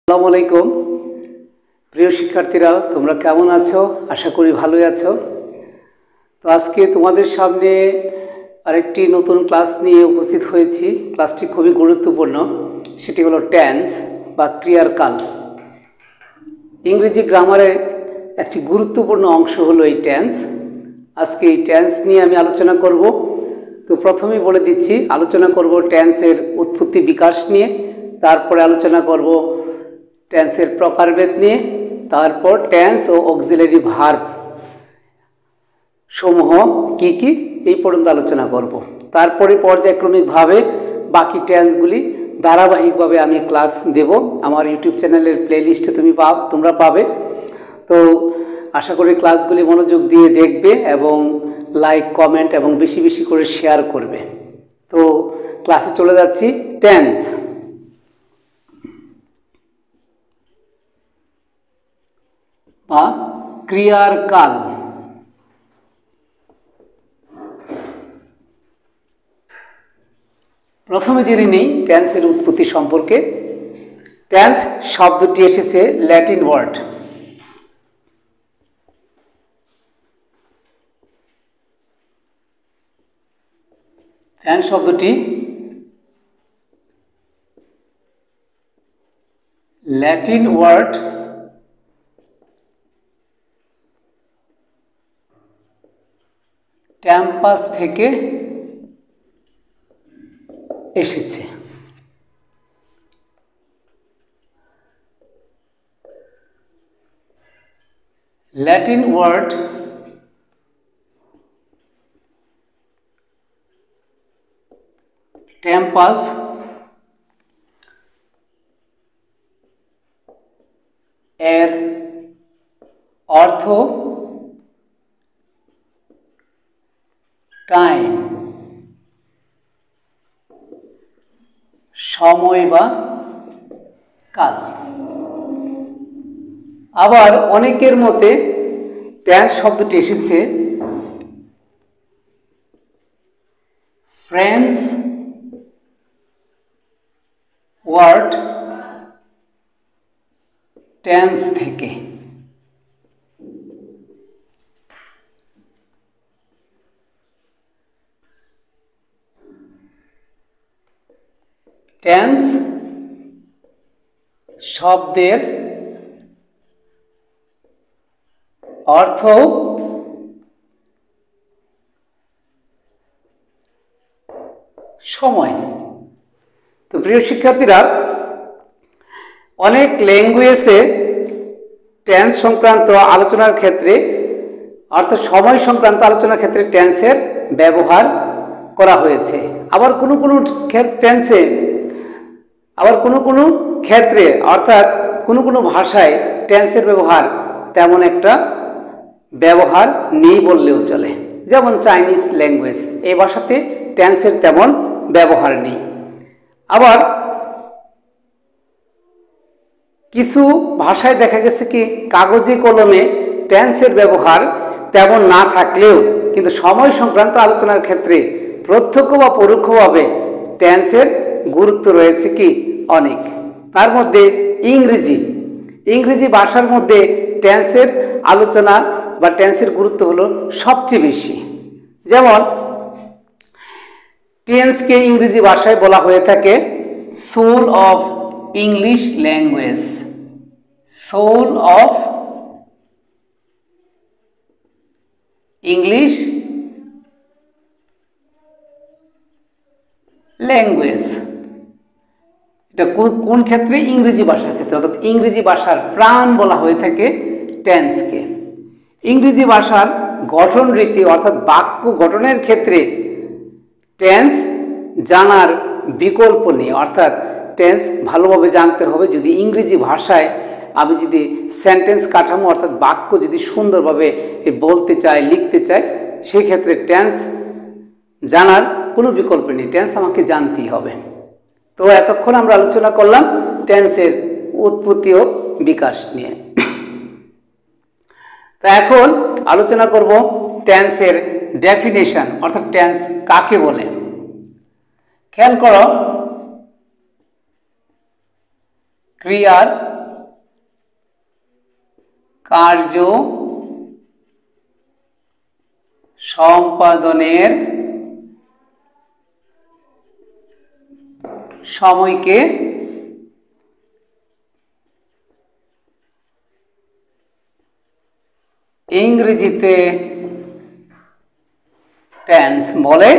আসসালামু আলাইকুম প্রিয় শিক্ষার্থীরা, তোমরা কেমন আছো? আশা করি ভালোই আছো। তো আজকে তোমাদের সামনে আরেকটি নতুন ক্লাস নিয়ে উপস্থিত হয়েছি। ক্লাসটি খুবই গুরুত্বপূর্ণ, সেটি হলো টেন্স বা ক্রিয়ার কাল। ইংরেজি গ্রামারের একটি গুরুত্বপূর্ণ অংশ হলো এই টেন্স। আজকে এই টেন্স নিয়ে আমি আলোচনা করব। তো প্রথমেই বলে দিচ্ছি, আলোচনা করব টেন্সের উৎপত্তি বিকাশ নিয়ে, তারপরে আলোচনা করব টেন্সের প্রকারভেদ নিয়ে, তারপর টেন্স ও অক্সিলারি ভার্ব সমূহ কি কি এই পর্যন্ত আলোচনা করব। তারপরে পর্যায়ক্রমিকভাবে বাকি টেন্সগুলি ধারাবাহিকভাবে আমি ক্লাস দেব। আমার ইউটিউব চ্যানেলের প্লেলিস্টে তোমরা পাবে। তো আশা করি ক্লাসগুলি মনোযোগ দিয়ে দেখবে এবং লাইক, কমেন্ট এবং বেশি বেশি করে শেয়ার করবে। তো ক্লাসে চলে যাচ্ছি। টেন্স বা ক্রিয়ার কাল। প্রথমে জেনে নেই টেন্সের উৎপত্তি সম্পর্কে। টেন্স শব্দটি এসেছে ল্যাটিন ওয়ার্ড। টেন্স শব্দটি ল্যাটিন ওয়ার্ড টেম্পাস থেকে এসেছে। ল্যাটিন ওয়ার্ড টেম্পাস এর অর্থ টাইম, সময় বা কাল। আবার অনেকের মতে টেন্স শব্দটি এসেছে ফ্রেঞ্চ ওয়ার্ড টেন্স থেকে। টেন্স শব্দের অর্থ সময়। তো প্রিয় শিক্ষার্থীরা, অনেক ল্যাঙ্গুয়েজে টেন্স সংক্রান্ত আলোচনার ক্ষেত্রে অর্থাৎ সময় সংক্রান্ত আলোচনার ক্ষেত্রে টেন্সের ব্যবহার করা হয়েছে। আবার কোনো ক্ষেত্রে অর্থাৎ কোনো ভাষায় টেন্সের ব্যবহার তেমন একটা ব্যবহার নেই বললেও চলে। যেমন চাইনিজ ল্যাঙ্গুয়েজ, এই ভাষাতে টেন্সের তেমন ব্যবহার নেই। আবার কিছু ভাষায় দেখা গেছে কি কাগজে কলমে টেন্সের ব্যবহার তেমন না থাকলেও কিন্তু সময় সংক্রান্ত আলোচনার ক্ষেত্রে প্রত্যক্ষ বা পরোক্ষভাবে টেন্সের গুরুত্ব রয়েছে কি অনেক। তার মধ্যে ইংরেজি ভাষার মধ্যে টেন্সের আলোচনা বা টেন্সের গুরুত্ব হলো সবচেয়ে বেশি। যেমন টেন্সকে ইংরেজি ভাষায় বলা হয়ে থাকে soul of English language. Soul of English language. এটা কোন ক্ষেত্রে? ইংরেজি ভাষার ক্ষেত্রে, অর্থাৎ ইংরেজি ভাষার প্রাণ বলা হয়ে থাকে টেন্সকে। ইংরেজি ভাষার গঠন রীতি অর্থাৎ বাক্য গঠনের ক্ষেত্রে টেন্স জানার বিকল্প নেই। অর্থাৎ টেন্স ভালোভাবে জানতে হবে। যদি ইংরেজি ভাষায় আমি যদি সেন্টেন্স কাঠামো অর্থাৎ বাক্য যদি সুন্দরভাবে বলতে চাই, লিখতে চাই, সেই ক্ষেত্রে টেন্স জানার কোনো বিকল্প নেই, টেন্স আমাকে জানতেই হবে। তো এতক্ষণ আমরা আলোচনা করলাম টেন্সের উৎপত্তি ও বিকাশ নিয়ে। তা এখন আলোচনা করব টেন্সের ডেফিনেশন অর্থাৎ টেন্স কাকে বলে। খেয়াল করো, ক্রিয়ার কার্য সম্পাদনের সময়কে ইংরেজিতে টেন্স বলে,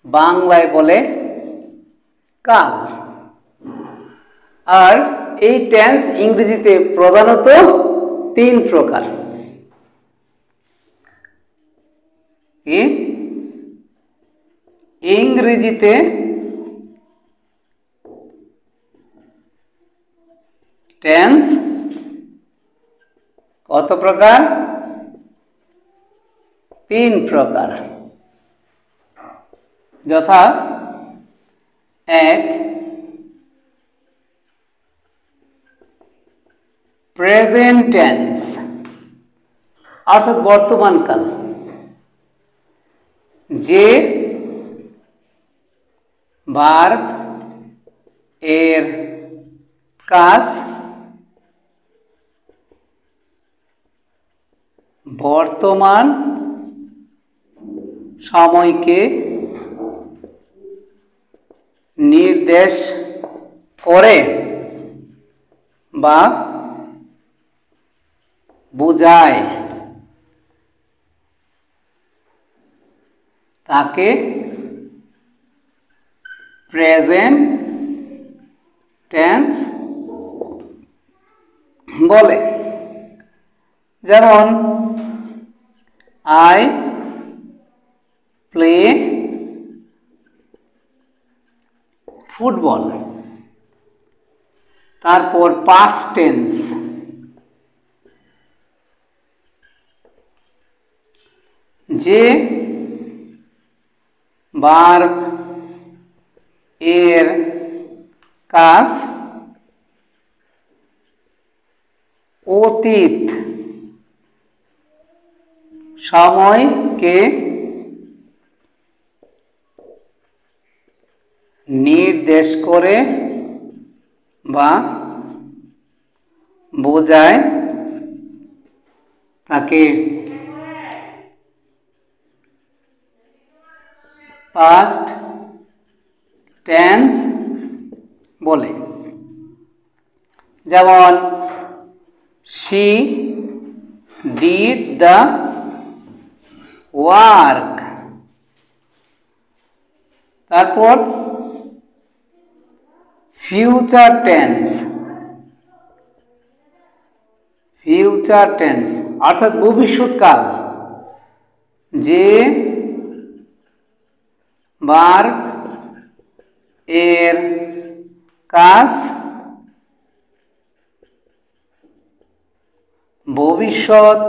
বাংলায় বলে কাল। আর এই টেন্স ইংরেজিতে প্রধানত 3 প্রকার। ইংরেজিতে টেন্স কত প্রকার? 3 প্রকার। যথা 1 প্রেজেন্ট টেন্স অর্থাৎ বর্তমান কাল, যে ভার্ব এর কাজ বর্তমান সময়কে নির্দেশ করে বা বোঝায়, তাকে প্রেজেন্ট টেন্স বলে। যেমন আই প্লে ফুটবল, তারপর পাস্ট টেন্স, যে ভার্ব এর কাজ অতীত সময়কে নির্দেশ করে বা বোঝায়, তাকে পাস্ট টেন্স বলে। যেমন she did the work। তারপর ফিউচার টেন্স, ফিউচার টেন্স অর্থাৎ ভবিষ্যৎকাল, যে ভার্ব এর কাজ ভবিষ্যৎ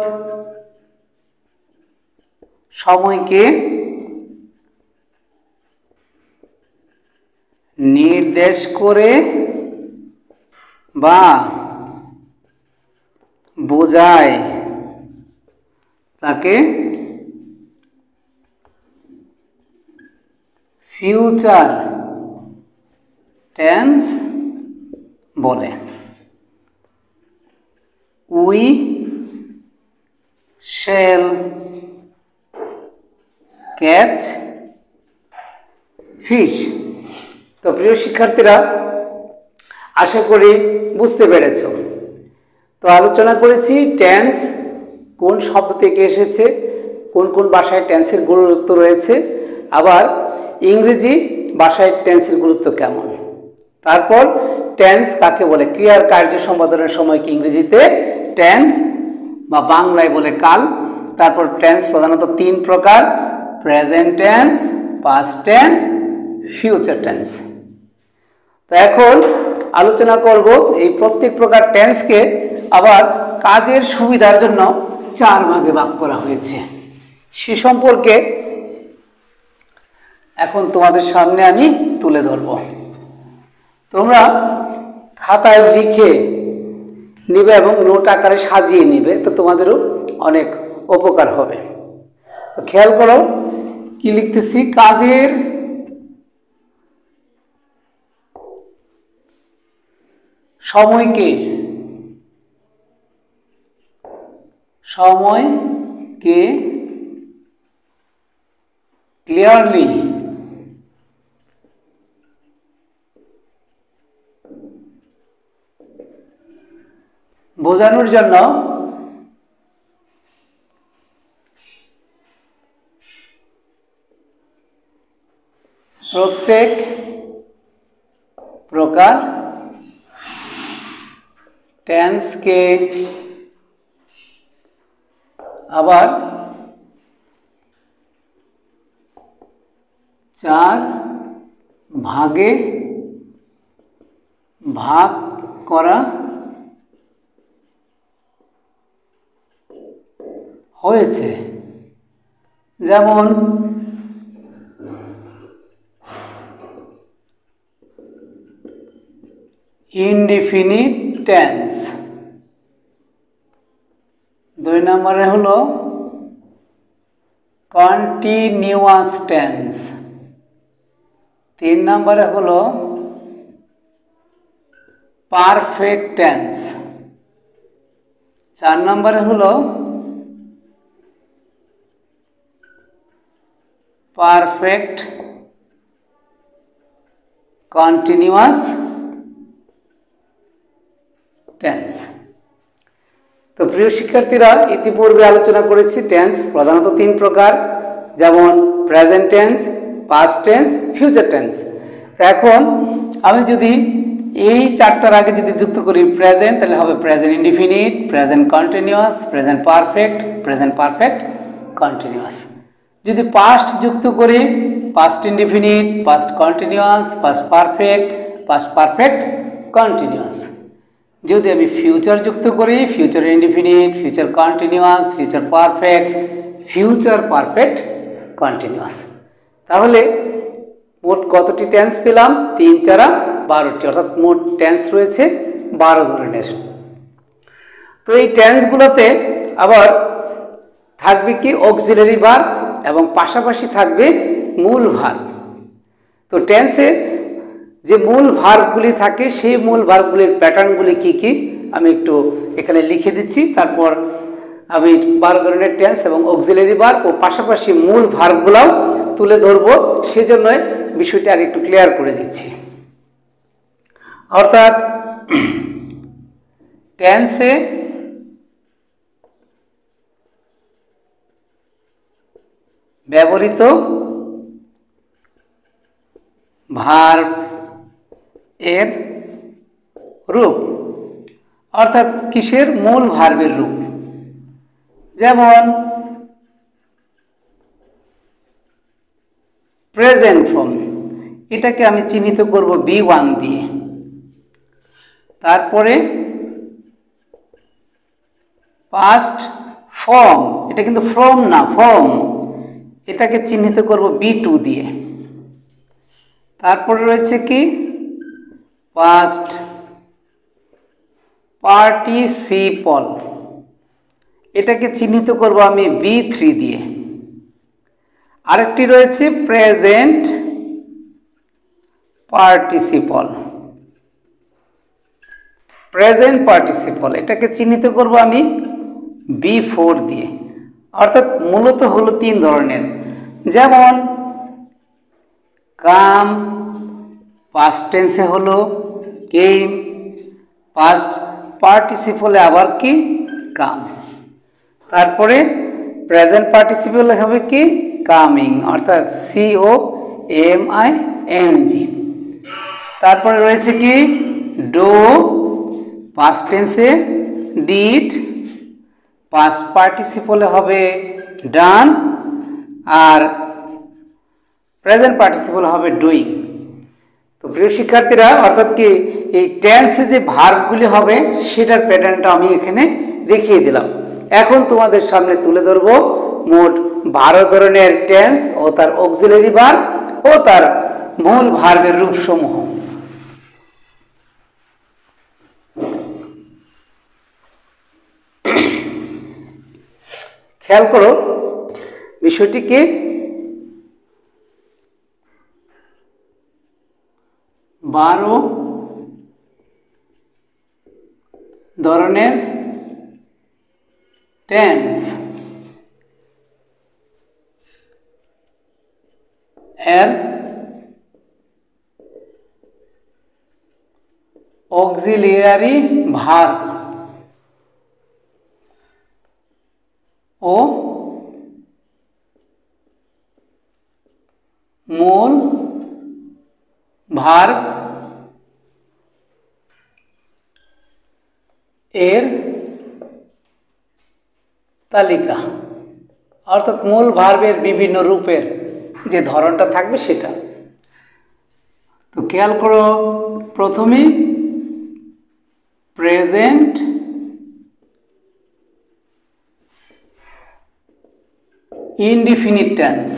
সময়কে নির্দেশ করে বা বোঝায়, তাকে ফিউচার টেন্স বলে। We shall catch fish. তো প্রিয় শিক্ষার্থীরা, আশা করি বুঝতে পেরেছ। তো আলোচনা করেছি টেন্স কোন শব্দ থেকে এসেছে, কোন কোন ভাষায় টেন্সের গুরুত্ব রয়েছে, আবার ইংরেজি ভাষায় টেন্সের গুরুত্ব কেমন। তারপর টেন্স কাকে বলে, ক্রিয়ার কার্য সম্পাদনের সময়কে ইংরেজিতে টেন্স বা বাংলায় বলে কাল। তারপর টেন্স প্রধানত 3 প্রকার, present tense, past tense, future tense. তো এখন আলোচনা করব এই প্রত্যেক প্রকার টেন্সকে আবার কাজের সুবিধার জন্য 4 ভাগে ভাগ করা হয়েছে, সে সম্পর্কে এখন তোমাদের সামনে আমি তুলে ধরব। তোমরা খাতায় লিখে নিবে এবং নোট আকারে সাজিয়ে নিবে, তো তোমাদেরও অনেক উপকার হবে। তো খেয়াল করো কি লিখতেছি, কাজের সময়কে সময়কে ক্লিয়ারলি বোঝানোর জন্য প্রত্যেক প্রকার টেন্সকে আবার 4 ভাগে ভাগ করা হয়েছে। যেমন ইনডিফিনিট টেন্স, 2 নম্বরে হলো কন্টিনিউয়াস টেন্স, 3 নম্বরে হলো পারফেক্ট টেন্স, 4 নম্বরে হলো পারফেক্ট কন্টিনিউয়াস টেন্স। তো প্রিয় শিক্ষার্থীরা, ইতিপূর্বে আলোচনা করেছি টেন্স প্রধানত 3 প্রকার, যেমন present tense, past tense, future tense. এখন আমি যদি এই 4টার আগে যদি যুক্ত করি প্রেজেন্ট, তাহলে হবে present indefinite, present continuous, present perfect continuous. যদি পাস্ট যুক্ত করি past indefinite, past continuous, past perfect continuous. যদি আমি ফিউচার যুক্ত করি future indefinite, future continuous, future perfect continuous. তাহলে মোট কতটি টেন্স পেলাম? 3 4 12টি, অর্থাৎ মোট টেন্স রয়েছে 12 ধরনের। তো এই টেন্সগুলোতে আবার থাকবে কি অক্সিলারি ভার্ব এবং পাশাপাশি থাকবে মূল ভার্ব। তো টেন্সে যে মূল ভার্বগুলি থাকে সেই মূল ভার্বগুলির প্যাটার্নগুলি কি কি আমি একটু এখানে লিখে দিচ্ছি, তারপর আমি 12 ধরনের টেন্স এবং অক্সিলারি ভার্ব ও পাশাপাশি মূল ভার্বগুলোও তুলে ধরবো, সেজন্য বিষয়টি আগে একটু ক্লিয়ার করে দিচ্ছি। অর্থাৎ টেন্সে ব্যবহৃত ভার্ব এর রূপ, অর্থাৎ কিসের? মূল ভার্বের রূপ। যেমন প্রেজেন্ট ফর্ম, এটাকে আমি চিহ্নিত করব B1 দিয়ে। তারপরে পাস্ট ফর্ম, এটা কিন্তু ফ্রম না, ফর্ম, এটাকে চিহ্নিত করব B2 দিয়ে। তারপরে রয়েছে কি পাস্ট পার্টিসিপল, এটাকে চিহ্নিত করব আমি B3 দিয়ে। আরেকটি রয়েছে প্রেজেন্ট পার্টিসিপল, এটাকে চিহ্নিত করব আমি B4 দিয়ে। অর্থাৎ মূলত হলো 3 ধরনের, যেমন কাম, পাস্ট টেন্সে হলো কেম, পাস্ট পার্টিসিপলে আবার কি কাম, তারপরে প্রেজেন্ট পার্টিসিপলে হবে কি কামিং, অর্থাৎ COMING। তারপরে রয়েছে কি ডো, পাস্ট টেন্সে ডিড, পাস্ট পার্টিসিপলে হবে ডান, আর প্রেজেন্ট পার্টিসিপল হবে ডুইং। তো প্রিয় শিক্ষার্থীরা, অর্থাৎ কি এই টেন্সে যে ভার্বগুলি হবে সেটার প্যাটার্নটা আমি এখানে দেখিয়ে দিলাম। এখন তোমাদের সামনে তুলে ধরব মোট 12 ধরনের টেন্স ও তার অক্সিলারি ভার্ব ও তার মূল ভার্বের রূপসমূহ। খেয়াল করো বিষয়টিকে, 12 ধরনের টেন্স এর অক্সিলিয়ারি ভার্ব ও মূল ভার্ব এর তালিকা, অর্থাৎ মূল ভার্বের বিভিন্ন রূপের যে ধরনটা থাকবে সেটা। তো খেয়াল করো, প্রথমেই present indefinite tense.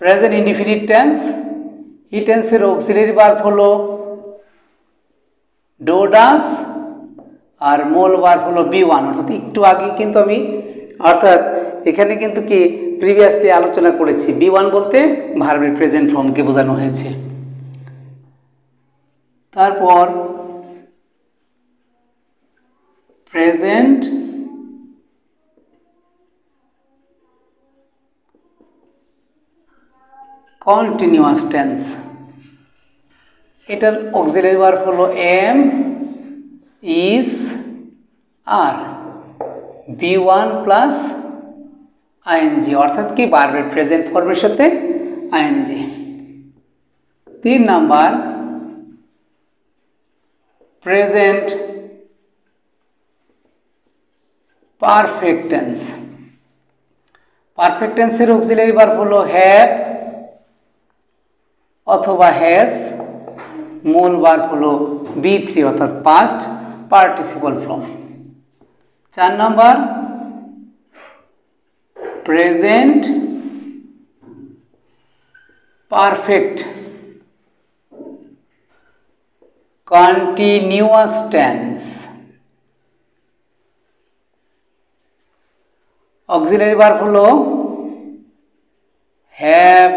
Present indefinite tense, এই টেন্সের অক্সিলারি ভার্ব হলো ডো ডাস আর মূল ভার্ব হলো বি ওয়ান। অর্থাৎ একটু আগে কিন্তু আমি এখানে কিন্তু কি প্রিভিয়াসলি আলোচনা করেছি, বি ওয়ান বলতে ভার্বের প্রেজেন্ট ফর্মকে বোঝানো হয়েছে। তারপর প্রেজেন্ট কন্টিনিউয়াস টেন্স, এটার অক্সিলারি ভার্ব হলো am, is, are B one plus ING, অর্থাৎ কি ভার্বের প্রেজেন্ট ফর্মের সাথে ING. 3 number present perfect tense. Perfect টেন্সের অক্সিলারি ভার্ব হলো হ্যাভ অথবা হ্যাজ, মূল ভার্ব হলো বি থ্রি অর্থাৎ past participle form. 4 number present perfect continuous tense. Auxiliary verb হলো have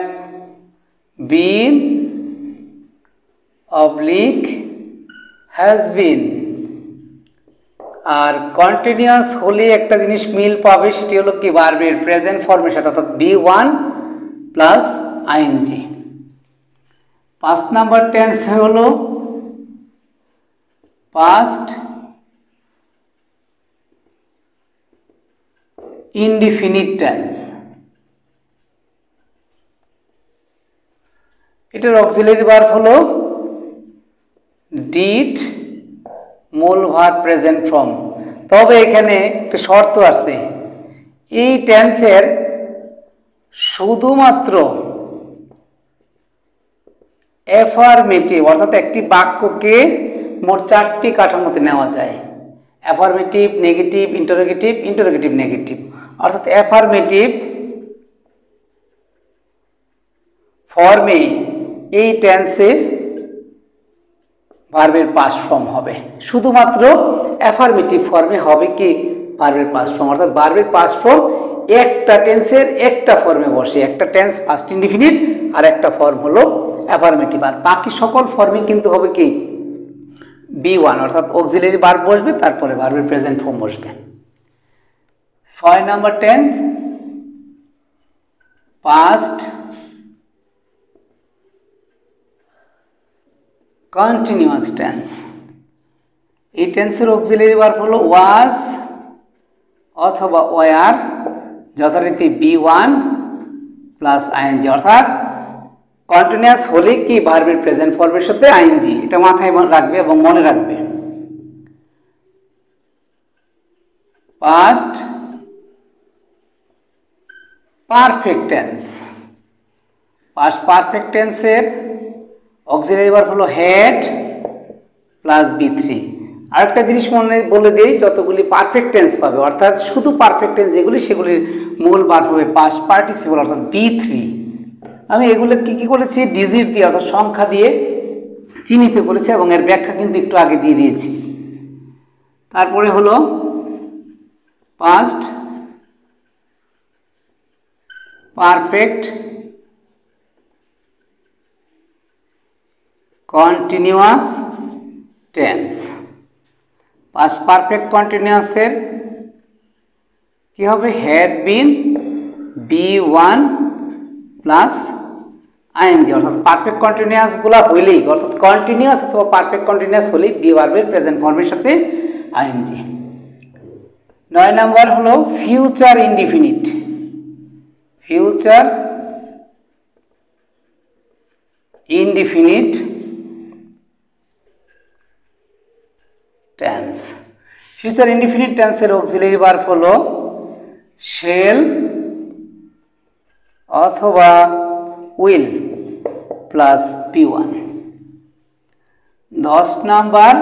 been oblique has been. আর কন্টিনিউয়াস হলে একটা জিনিস মিল পাবে, সেটি হলো কি ভার্বের প্রেজেন্ট ফর্মের সাথে, অর্থাৎ B one plus ING. 5 number tense হলো পাস্ট ইনডিফিনিট টেন্স। এটার অক্সিলারি ভার্ব হলো ডিড, মূল ভার্ব প্রেজেন্ট ফর্ম। তবে এখানে একটা শর্ত আছে, এই টেন্সের শুধুমাত্র অ্যাফার্মেটিভ, অর্থাৎ একটি বাক্যকে মোট 4টি কাঠামোতে নেওয়া যায়, affirmative, negative, interrogative, interrogative negative. অর্থাৎ অ্যাফার্মেটিভ ফর্মে এই টেন্সে ভার্বের পাস্ট ফর্ম হবে, শুধুমাত্র অ্যাফার্মেটিভ ফর্মে হবে কি ভার্বের পাস্ট ফর্ম। অর্থাৎ ভার্বের পাস্ট ফর্ম একটা টেন্সের একটা ফর্মে বসে, একটা টেন্স পাস্ট ইনডিফিনিট আর একটা ফর্ম হলো অ্যাফার্মেটিভ, আর বাকি সকল ফর্মে কিন্তু হবে কি বি ওয়ান, অর্থাৎ অক্সিলারি ভার্ব বসবে, তারপরে ভার্বের প্রেজেন্ট ফর্ম বসবে। 6 number tense past continuous tense. এই টেন্সের অক্সিলারি ভার্ব হলো ওয়াজ অথবা ওয়ার, যথারীতি বি ওয়ান প্লাস আইএনজি। অর্থাৎ কন্টিনিউয়াস হলে কি ভার্বের প্রেজেন্ট ফর্মের সাথে আইএনজি, এটা মাথায় রাখবে এবং মনে রাখবে। Past perfect tense. Past perfect টেন্সের অক্সিলারি ভার্ব হলো হ্যাড প্লাস বি থ্রি। আরেকটা জিনিস মনে বলে দিই, যতগুলি পারফেক্ট টেন্স পাবে, অর্থাৎ শুধু পারফেক্ট টেন্স যেগুলি, সেগুলির মূল ভার্ব হবে পাস্ট পার্টিসিপল অর্থাৎ বি থ্রি। আমি এগুলো কি করেছি, ডিজিট দিয়ে অর্থাৎ সংখ্যা দিয়ে চিহ্নিত করেছি এবং এর ব্যাখ্যা কিন্তু একটু আগে দিয়ে দিয়েছি। তারপরে হলো past perfect continuous tense. Past perfect কন্টিনিউয়াসের কি হবে, had been B1 plus ING, অর্থাৎ পারফেক্ট কন্টিনিউয়াস গুলা হইলেই, অর্থাৎ কন্টিনিউয়াস অথবা পারফেক্ট কন্টিনিউয়াস হলেই বি ভার্বের প্রেজেন্ট ফর্মের সাথে আইএনজি। 9 নম্বর হলো future indefinite. Future indefinite tense. Future indefinite টেন্সের অক্সিলারি ভার্ব হলো শেল অথবা will plus P1। 10 number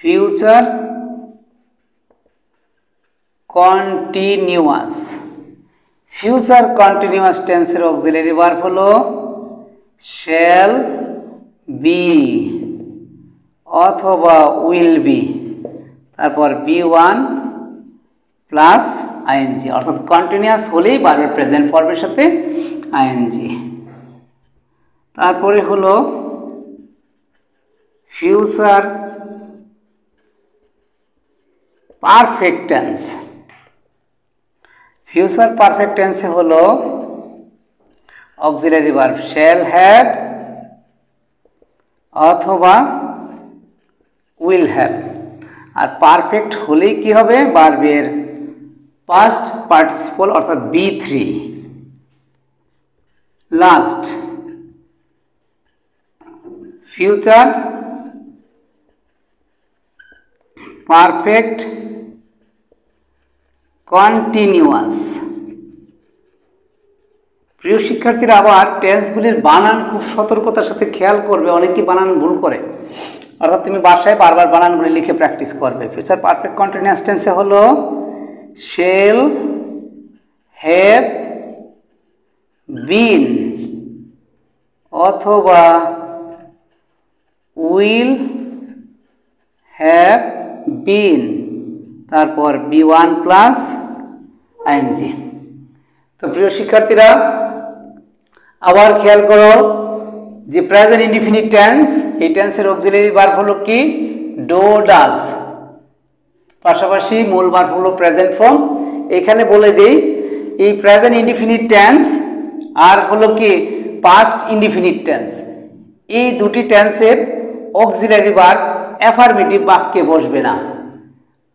future continuous. Future continuous টেন্সের অক্সিলারি ভার্ব হলো শ্যাল বি অথবা উইল বি, তারপর B1 প্লাস আইএনজি, অর্থাৎ কন্টিনিউয়াস হলেই ভার্বের প্রেজেন্ট ফর্মের সাথে আইএনজি। তারপরে হলো future perfect tense. Future perfect টেন্সে হলো অক্সিলারি ভার্ব শ্যাল হ্যাভ অথবা উইল হ্যাভ, আর পারফেক্ট হলেই কি হবে, ভার্বের পাস্ট পার্টিসিপল অর্থাৎ B3। Last future perfect continuous. প্রিয় শিক্ষার্থীরা, আবার টেন্সগুলির বানান খুব সতর্কতার সাথে খেয়াল করবে, অনেকে বানান ভুল করে, অর্থাৎ তুমি বাসায় বারবার বানানগুলি লিখে প্র্যাকটিস করবে। ফিউচার পারফেক্ট কন্টিনিউয়াস টেন্সে হলো শেল হ্যাভ বিন অথবা উইল হ্যাভ বিন, তারপর B1 প্লাস আইএনজি। তো প্রিয় শিক্ষার্থীরা, আবার খেয়াল করো যে প্রেজেন্ট ইনডিফিনিট টেন্স, এই টেন্সের অক্সিলারি ভার্ব হলো কি, ডো ডাজ, পাশাপাশি মূল ভার্ব হলো প্রেজেন্ট ফর্ম। এখানে বলে দেই এই প্রেজেন্ট ইনডিফিনিট টেন্স আর হলো কি পাস্ট ইনডিফিনিট টেন্স, এই দুটি টেন্সের অক্সিলারি ভার্ব অ্যাফারমেটিভ বাক্যে বসবে না,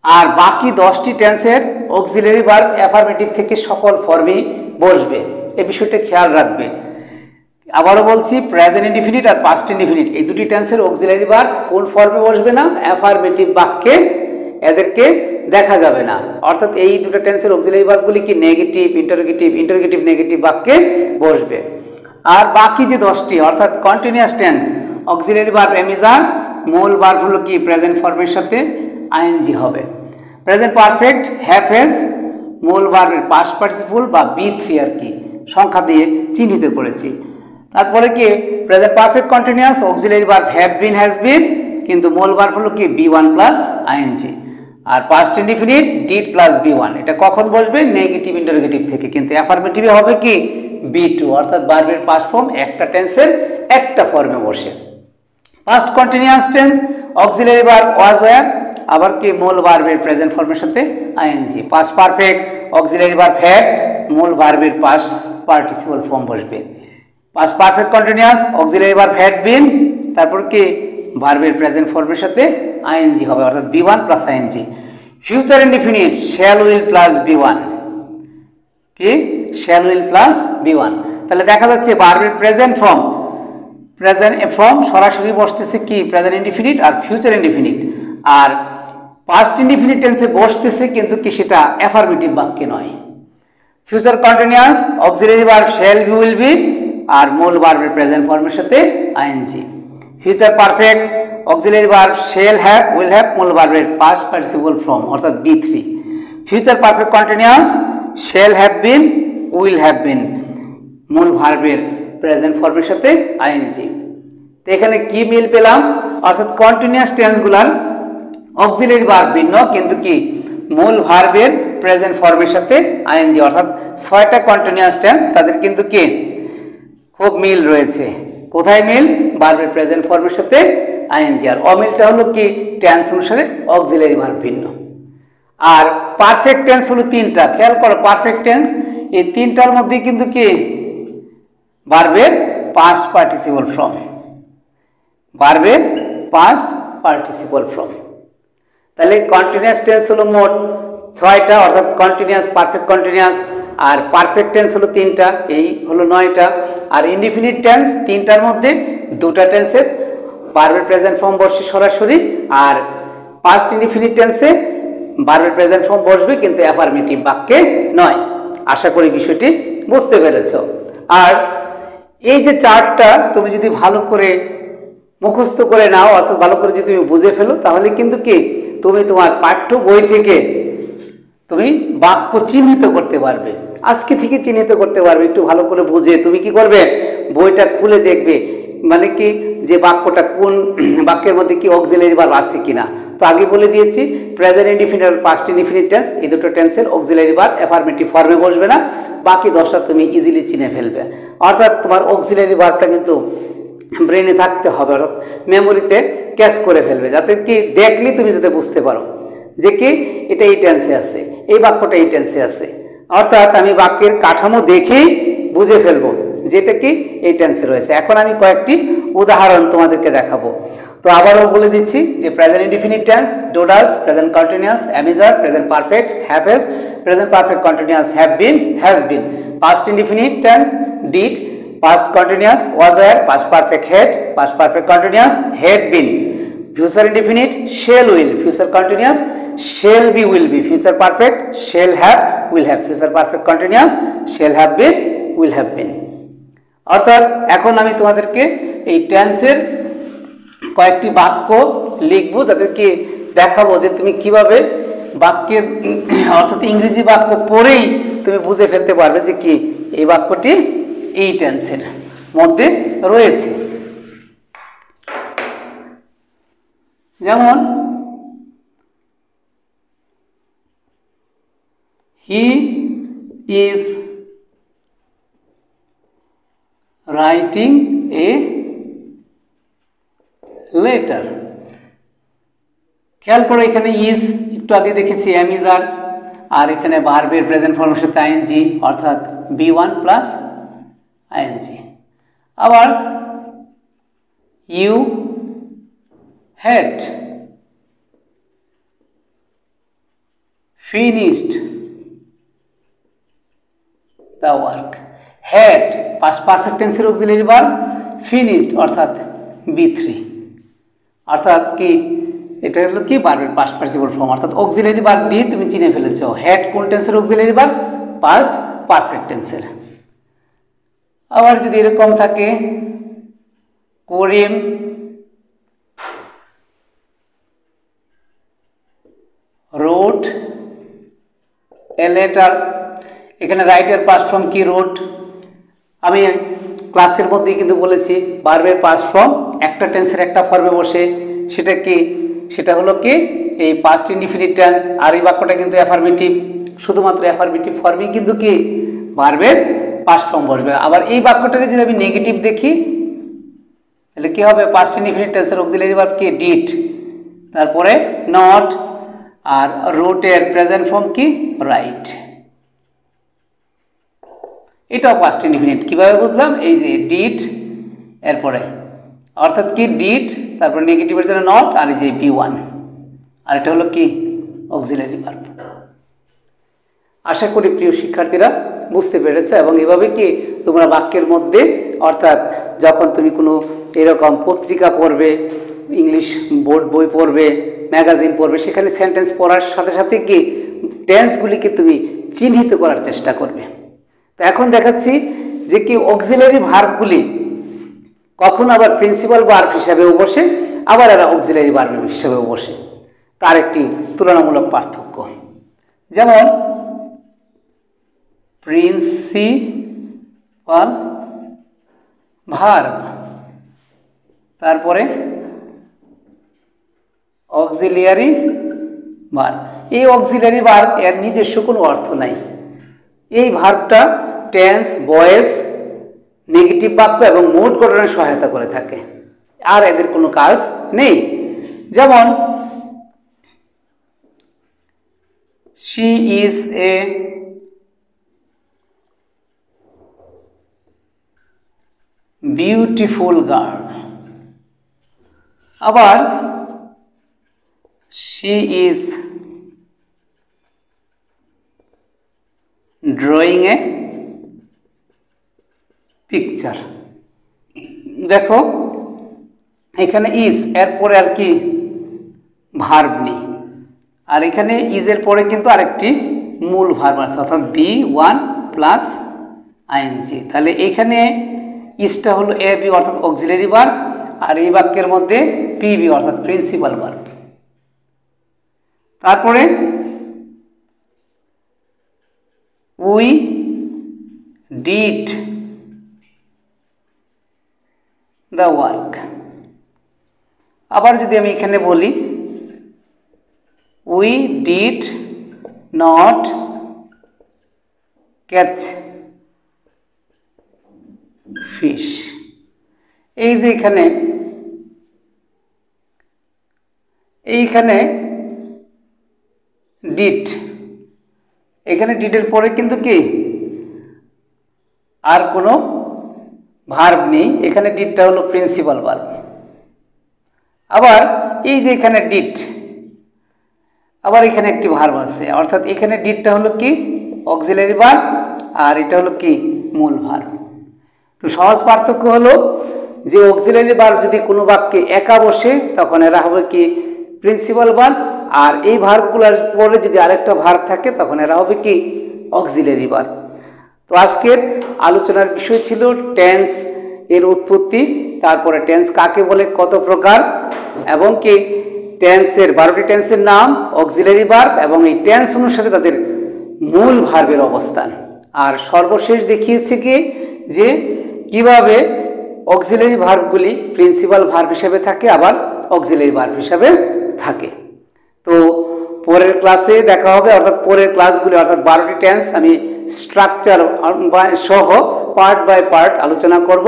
আর বাকি 10টি টেন্সের অক্সিলারি ভার্ব অ্যাফারমেটিভ থেকে সকল ফর্মেই বসবে। এই বিষয়টা খেয়াল রাখবে। আবারও বলছি, প্রেজেন্ট ইনডিফিনিট আর পাস্ট ইনডিফিনিট এই দুটি টেন্সের অক্সিলারি ভার্ব কোন ফর্মে বসবে না, অ্যাফারমেটিভ বাক্যে এদেরকে দেখা যাবে না। অর্থাৎ এই দুটো টেন্সের অক্সিলারি ভার্বগুলি কি নেগেটিভ, ইন্টারোগেটিভ, ইন্টারোগেটিভ নেগেটিভ বাক্যে বসবে। আর বাকি যে 10টি অর্থাৎ continuous tense, auxiliary verb am is are, মূল ভার্ব হলো কি প্রেজেন্ট ফর্মের সাথে আইএনজি হবে। প্রেজেন্ট পারফেক্ট হ্যাভ হ্যাজ, মূল ভার্বের পাস্ট পার্টিসিপল বা B3 আর কি সংখ্যা দিয়ে চিহ্নিত করেছি। তারপরে কি present perfect continuous auxiliary verb have been has been, কিন্তু মূল ভার্ব হলো কি B1 প্লাস আইএনজি। আর past indefinite did plus B1, এটা কখন বসবে, নেগেটিভ ইন্টারোগেটিভ থেকে, কিন্তু অ্যাফারমেটিভে হবে কি B2, অর্থাৎ ভার্বের পাস্ট ফর্ম একটা টেন্সের একটা ফর্মে বসে। Past continuous tense auxiliary verb was were, আবার কি মূল ভার্বের প্রেজেন্ট ফর্মের সাথে ING. Past perfect auxiliary verb had, মূল ভার্বের পাস্ট পার্টিসিপল ফর্ম বসবে। Past perfect continuous auxiliary verb had been, তারপর কি ভার্বের প্রেজেন্ট ফর্মের সাথে আইএনজি হবে, অর্থাৎ B1 plus ING. Future indefinite shall will plus B1, কি শ্যাল উইল প্লাস B1। তাহলে দেখা যাচ্ছে ভার্বের প্রেজেন্ট ফর্ম সরাসরি বসতেছে কি প্রেজেন্ট ইনডিফিনিট আর ফিউচার ইনডিফিনিট, আর পাস্ট ইনডিফিনিট টেন্সে বসতেছে কিন্তু কি সেটা অ্যাফারমেটিভ বাক্যে নয়। Future continuous auxiliary verb shall be will be, আর মূল ভার্বের প্রেজেন্ট ফর্মের সাথে ING. Future perfect auxiliary verb shall have will have, মূল ভার্বের পাস্ট পার্টিসিপল ফর্ম অর্থাৎ B3। Future perfect continuous shall have been will have been, মূল ভার্বের প্রেজেন্ট ফর্মের সাথে আইএনজি। তো এখানে কি মিল পেলাম, অর্থাৎ কন্টিনিউয়াস টেন্সগুলার অক্সিলারি ভার্ব ভিন্ন, কিন্তু কি মূল ভার্বের প্রেজেন্ট ফর্মের সাথে আইএনজি, অর্থাৎ 6টা কন্টিনিউয়াস টেন্স তাদের কিন্তু কি খুব মিল রয়েছে। কোথায় মিল, ভার্বের প্রেজেন্ট ফর্মের সাথে আইএনজি, আর অমিলটা হলো কি টেন্স অনুসারে অক্সিলারি ভার্ব ভিন্ন। আর পারফেক্ট টেন্স হলো তিনটা, খেয়াল করো পারফেক্ট টেন্স এই তিনটার মধ্যে কিন্তু কি ভার্বের পাস্ট পার্টিসিপল ফর্ম, ভার্বের পাস্ট পার্টিসিপল ফর্ম। তাহলে কন্টিনিউয়াস টেন্স হলো মোট 6টা, অর্থাৎ কন্টিনিউয়াস, পারফেক্ট কন্টিনিউয়াস, আর পারফেক্ট টেন্স হলো 3টা, এই হলো 9টা। আর ইনডিফিনিট টেন্স 3টার মধ্যে 2টা টেন্সের ভার্বের প্রেজেন্ট ফর্ম বসে সরাসরি, আর পাস্ট ইনডিফিনিট টেন্সে ভার্বের প্রেজেন্ট ফর্ম বসবে কিন্তু অ্যাফার্মেটিভ বাক্যে নয়। আশা করি বিষয়টি বুঝতে পেরেছ। আর এই যে চার্টটা তুমি যদি ভালো করে মুখস্থ করে নাও, অর্থাৎ ভালো করে যদি তুমি বুঝে ফেলো, তাহলে কিন্তু কি তুমি তোমার পাঠ্য বই থেকে তুমি বাক্য চিহ্নিত করতে পারবে, আজকে থেকে চিহ্নিত করতে পারবে। একটু ভালো করে বুঝে তুমি কি করবে, বইটা খুলে দেখবে, মানে কি যে বাক্যটা কোন বাক্যের মধ্যে কি অক্সিলারি ভার্ব আছে কিনা। তো আগে বলে দিয়েছি প্রেজেন্ট ইনডিফিনিট আর পাস্ট ইনডিফিনিট টেন্স এই দুটো টেন্সের অক্সিলারি ভার্ব অ্যাফার্মেটিভ ফর্মে বসবে না, বাকি 10টা তুমি ইজিলি চিনে ফেলবে। অর্থাৎ তোমার অক্সিলারি ভার্বটা কিন্তু ব্রেনে থাকতে হবে, অর্থাৎ মেমোরিতে ক্যাচ করে ফেলবে, যাতে কি দেখলেই তুমি যাতে বুঝতে পারো যে কি এটা এই টেন্সে আছে, এই বাক্যটা এই টেন্সে আছে। অর্থাৎ আমি বাক্যের কাঠামো দেখেই বুঝে ফেলবো যেটা কি এই টেন্সে রয়েছে। এখন আমি কয়েকটি উদাহরণ তোমাদেরকে দেখাবো। তো আবারও বলে দিচ্ছি যে present indefinite tense do does, present continuous am is are, present perfect have has, present perfect continuous have been has been, past indefinite tense did, past continuous was were, past perfect had, past perfect continuous had been, future indefinite shall will, future continuous shall be will be, future perfect shall have will have, future perfect continuous shall have been will have been। অর্থাৎ এখন আমি তোমাদেরকে এই টেন্সের কয়েকটি বাক্য লিখবো, যাদেরকে দেখাবো যে তুমি কিভাবে বাক্যের অর্থাৎ ইংরেজি বাক্য পড়েই তুমি বুঝে ফেলতে পারবে যে কি এই বাক্যটি এই টেন্সের মধ্যে রয়েছে। যেমন he is writing a letter. খেয়াল করো এখানে ইজ একটু আগে দেখেছি এম ইজ আর এখানে ভার্বের প্রেজেন্ট ফর্মের সাথে আইএনজি, অর্থাৎ বি1 প্লাস আইএনজি। আবার you had finished the work. Had past perfect টেন্সের অক্সিলারি ভার্ব, ফিনিশড অর্থাৎ বি3, অর্থাৎ কি এটা হলো কি ভার্বের পাস্ট পার্টিসিপল ফর্ম, অর্থাৎ অক্সিলারি ভার্ব দিয়ে তুমি চিনে ফেলেছো। হ্যাড কোন টেন্সের অক্সিলারি ভার্ব? পাস্ট পারফেক্ট টেন্সের। আবার যদি এরকম থাকে করিম রোট এ লেটার, এখানে রাইটের পাস্ট ফর্ম কি রোট। আমি ক্লাসের মধ্যেই কিন্তু বলেছি ভার্বের পাস্ট ফর্ম একটা টেন্সের একটা ফর্মে বসে, সেটা কি সেটা হলো কি এই পাস্ট ইনডিফিনিট টেন্স। আর এই বাক্যটা কিন্তু অ্যাফার্মেটিভ, শুধুমাত্র অ্যাফার্মেটিভ ফর্মেই কিন্তু কি ভার্বের পাস্ট ফর্ম বসবে। আবার এই বাক্যটাকে যদি আমি নেগেটিভ দেখি তাহলে কি হবে, পাস্ট ইনডিফিনিট টেন্সের অক্সিলারি ভার্ব কি ডিড, তারপরে নট, আর রোটের প্রেজেন্ট ফর্ম কি রাইট। এটাও পাস্ট ইনডিফিনিট। কিভাবে বুঝলাম, এই যে ডিড এরপরে অর্থাৎ কি ডিড, তারপর নেগেটিভের জন্য নট, আর এই যে বি1, আর এটা হলো কি অক্সিলারি ভার্ব। আশা করি প্রিয় শিক্ষার্থীরা বুঝতে পেরেছো, এবং এভাবে কি তোমরা বাক্যের মধ্যে অর্থাৎ যখন তুমি কোনো এরকম পত্রিকা পড়বে, ইংলিশ বোর্ড বই পড়বে, ম্যাগাজিন পড়বে, সেখানে সেন্টেন্স পড়ার সাথে সাথে কি টেন্সগুলিকে তুমি চিহ্নিত করার চেষ্টা করবে। তো এখন দেখাচ্ছি যে কি অক্সিলারি ভার্বগুলি কখন আবার প্রিন্সিপাল ভার্ব হিসাবেও বসে, আবার এরা অক্সিলারি ভার্ব হিসাবেও বসে, তার একটি তুলনামূলক পার্থক্য। যেমন প্রিন্সিপাল ভার্ব, তারপরে অক্সিলিয়ারি ভার্ব। এই অক্সিলিয়ারি ভার্ব এর নিজস্ব কোনো অর্থ নাই। এই ভার্বটা টেন্স, ভয়েস, নেগেটিভ বাক্য এবং মোড গঠনে সহায়তা করে থাকে। আর এদের কোনো কাজ নেই। যেমন she is a beautiful girl, আবার she is drawing a picture। দেখো এখানে ইজ এর পরে আর কি ভার্ব নেই, আর এখানে ইজ এর পরে কিন্তু আরেকটি মূল ভার্ব আছে, অর্থাৎ বি ওয়ান প্লাস আইএনজি। তাহলে এখানে ইজটা হলো এ বি অর্থাৎ অক্সিলারি ভার্ব, আর এই বাক্যের মধ্যে পিবি অর্থাৎ প্রিন্সিপাল ভার্ব। তারপরে উই ডিড দ্য ওয়ার্ক। আবার যদি আমি এখানে বলি we did not catch fish. এই যে এইখানে ডিড, এখানে ডিডের পরে কিন্তু কি আর কোনো ভার্ব নেই, এখানে ডিডটা হলো প্রিন্সিপাল ভার্ব। আবার এই যে এখানে ডিড, আবার এখানে একটি ভার্ব আছে, অর্থাৎ এখানে ডিডটা হলো কি অক্সিলারি ভার্ব, আর এটা হলো কি মূল ভার্ব। তো সহজ পার্থক্য হলো যে অক্সিলারি ভার্ব যদি কোনো বাক্যে একা বসে তখন এরা হবে কি প্রিন্সিপাল ভার্ব, আর এই ভার্বগুলোর পরে যদি আরেকটা ভার্ব থাকে তখন এরা হবে কি অক্সিলারি ভার্ব। তো আজকের আলোচনার বিষয় ছিল টেন্স এর উৎপত্তি, তারপরে টেন্স কাকে বলে, কত প্রকার, এবং কি টেন্সের 12টি টেন্সের নাম, অক্সিলারি ভার্ব এবং এই টেন্স অনুসারে তাদের মূল ভার্বের অবস্থান। আর সর্বশেষ দেখিয়েছে কি যে কিভাবে অক্সিলারি ভার্বগুলি প্রিন্সিপাল ভার্ব হিসেবে থাকে আবার অক্সিলারি ভার্ব হিসেবে থাকে। তো পরের ক্লাসে দেখা হবে, অর্থাৎ পরের ক্লাসগুলি অর্থাৎ 12টি টেন্স আমি স্ট্রাকচার সহ পার্ট বাই পার্ট আলোচনা করব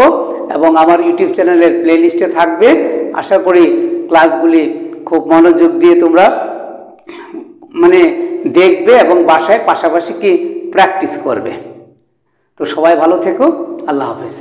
এবং আমার ইউটিউব চ্যানেলের প্লেলিস্টে থাকবে। আশা করি ক্লাসগুলি খুব মনোযোগ দিয়ে তোমরা দেখবে এবং বাসায় পাশাপাশি কি প্র্যাকটিস করবে। তো সবাই ভালো থেকো, আল্লাহ হাফেজ।